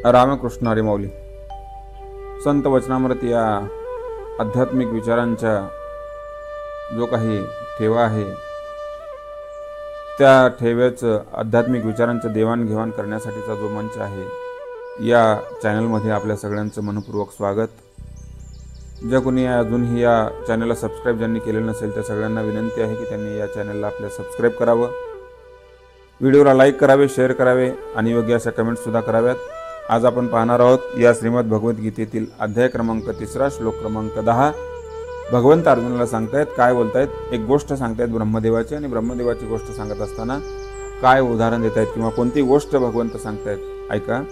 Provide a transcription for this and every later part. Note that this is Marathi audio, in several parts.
रामकृष्ण हरी माऊली. संत वचनामृत या आध्यात्मिक विचारांच्या जो काही ठेवा आहे त्या ठेव्याचं आध्यात्मिक विचारांचं देवाणघेवाण करण्यासाठीचा जो मंच आहे या चॅनलमध्ये आपल्या सगळ्यांचं मनपूर्वक स्वागत. ज्या कोणी अजूनही या चॅनलला सबस्क्राईब ज्यांनी केलेलं नसेल त्या सगळ्यांना विनंती आहे की त्यांनी या चॅनलला आपल्या सबस्क्राईब करावं, व्हिडिओला लाईक करावे, शेअर करावे आणि योग्य अशा कमेंट्ससुद्धा कराव्यात. आज आपण पाहणार आहोत या श्रीमद भगवद्गीतेतील अध्याय क्रमांक 3 श्लोक क्रमांक 10. भगवंत अर्जुनाला सांगतायत, काय बोलतायत, एक गोष्ट सांगतायत ब्रह्मदेवाची, आणि ब्रह्मदेवाची गोष्ट सांगत असताना काय उदाहरण देत आहेत किंवा कोणती गोष्ट भगवंत सांगतायत ऐका.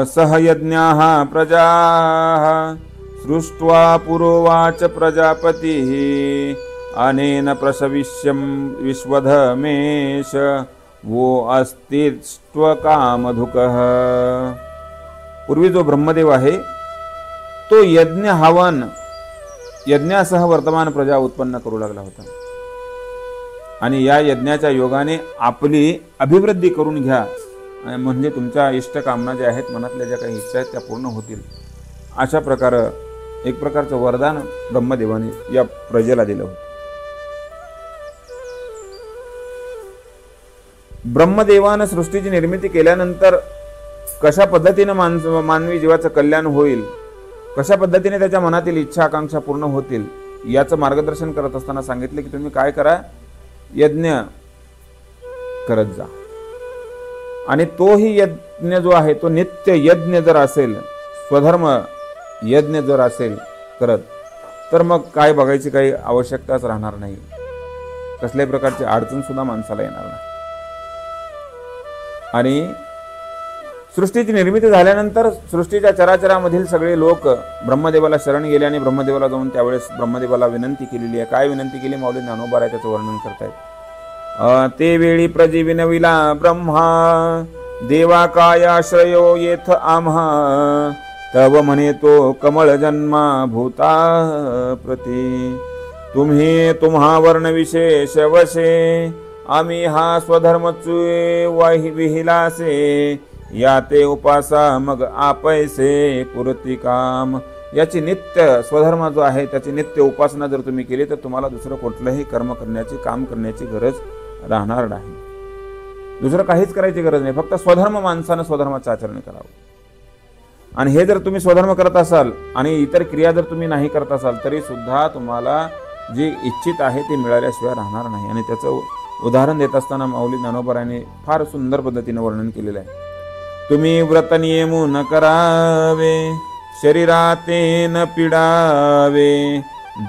सहयज्ञाः प्रजाः सृष्ट्वा पुरोवाच प्रजापतिः अनेन प्रसविष्यं विश्वधमेश वो अस्तित्व कामधुकः. पूर्वी जो ब्रह्मदेव आहे तो यज्ञ हवन यज्ञासह वर्तमान प्रजा उत्पन्न करू लागला होता आणि या यज्ञाच्या योगाने आपली अभिवृद्धी करून घ्या, म्हणजे तुमच्या इष्टकामना ज्या आहेत, मनातल्या ज्या काही इच्छा आहेत त्या पूर्ण होतील, अशा प्रकारे एक प्रकारचं वरदान ब्रह्मदेवाने या प्रजेला दिलं होतं. ब्रह्मदेवानं सृष्टीची निर्मिती केल्यानंतर कशा पद्धतीने मानवी जीवाचं कल्याण होईल, कशा पद्धतीने त्याच्या मनातील इच्छा आकांक्षा पूर्ण होतील याचं मार्गदर्शन करत असताना सांगितले की तुम्ही काय करा, यज्ञ करत जा. आणि तोही यज्ञ जो आहे तो नित्य यज्ञ जर असेल, स्वधर्म यज्ञ जर असेल करत, तर मग काय बघायची काही आवश्यकताच राहणार नाही, कसल्याही प्रकारची अडचण सुद्धा माणसाला येणार नाही. आणि सृष्टीची निर्मिती झाल्यानंतर सृष्टीच्या चराचरामधील सगळे लोक ब्रह्मदेवाला शरण गेले आणि ब्रह्मदेवाला जाऊन त्यावेळेस ब्रह्मदेवाला विनंती केलेली आहे. काय विनंती केली माऊली ज्ञानोबा आहे त्याचं वर्णन करतायत. ते वेळी प्रजी विनविला ब्रह्मा देवा काय आश्रयो येथ आम्हा तव म्हणे तो कमळ जन्मा भूता प्रती तुम्ही तुम्हा वर्ण विशेष वशे आम्ही हा स्वधर्म विहिलासे या ते उपासा मग आपैसे पुरती काम. याची नित्य स्वधर्म जो आहे त्याची नित्य उपासना जर तुम्ही केली तर तुम्हाला दुसरं कुठलंही कर्म करण्याची, काम करण्याची गरज राहणार नाही. दुसरं काहीच करायची गरज नाही, फक्त स्वधर्म माणसानं स्वधर्माचं आचरण करावं. आणि हे जर तुम्ही स्वधर्म करत असाल आणि इतर क्रिया जर तुम्ही नाही करत असाल तरी सुद्धा तुम्हाला जे इच्छित आहे ते मिळाल्याशिवाय राहणार नाही. आणि त्याचं उदाहरण देत असताना माऊली ज्ञानोबराने फार सुंदर पद्धतीने वर्णन केलेलं आहे. तुम्ही व्रत नियमू न करावे शरीराते न पिडावे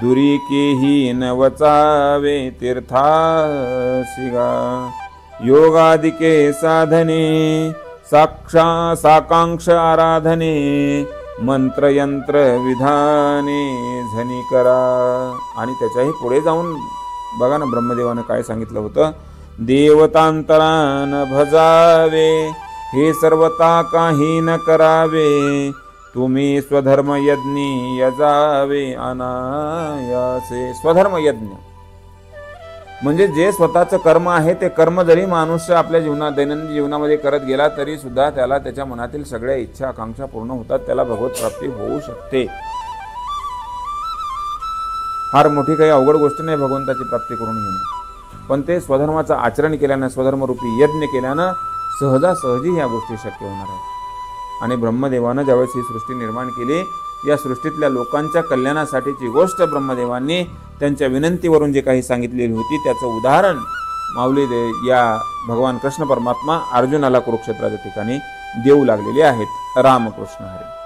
दुरी केही न वचावे तीर्थासिगा योगादिके साधने साकांक्ष आराधने मंत्र यंत्र विधाने झनी करा. आणि त्याच्याही पुढे जाऊन बघा ना ब्रह्मदेवानं काय सांगितलं होतं. देवतांतरान भजावे हे सर्वता काही न करावे तुम्ही स्वधर्म यज्ञी यजावे अनायासे. स्वधर्म यज्ञ म्हणजे जे स्वतःचं कर्म आहे ते कर्म जरी मनुष्य आपल्या दैनंदिन जीवनामध्ये करत गेला तरी सुद्धा त्याला त्याच्या मनातील सगळ्या इच्छा आकांक्षा पूर्ण होतात, त्याला भगवत प्राप्ती होऊ शकते. फार मोठी काही अवघड गोष्ट नाही भगवंताची प्राप्ती करून घेणे, पण ते स्वधर्माचं आचरण केल्यानं, स्वधर्मरूपी यज्ञ केल्यानं सहजासहजी ह्या गोष्टी शक्य होणार आहेत. आणि ब्रह्मदेवानं ज्यावेळेस ही सृष्टी निर्माण केली, या सृष्टीतल्या लोकांच्या कल्याणासाठीची गोष्ट ब्रह्मदेवांनी त्यांच्या विनंतीवरून जे काही सांगितलेली होती त्याचं उदाहरण माऊली या भगवान कृष्ण परमात्मा अर्जुनाला कुरुक्षेत्राच्या ठिकाणी देऊ लागलेले आहेत. रामकृष्ण हरी.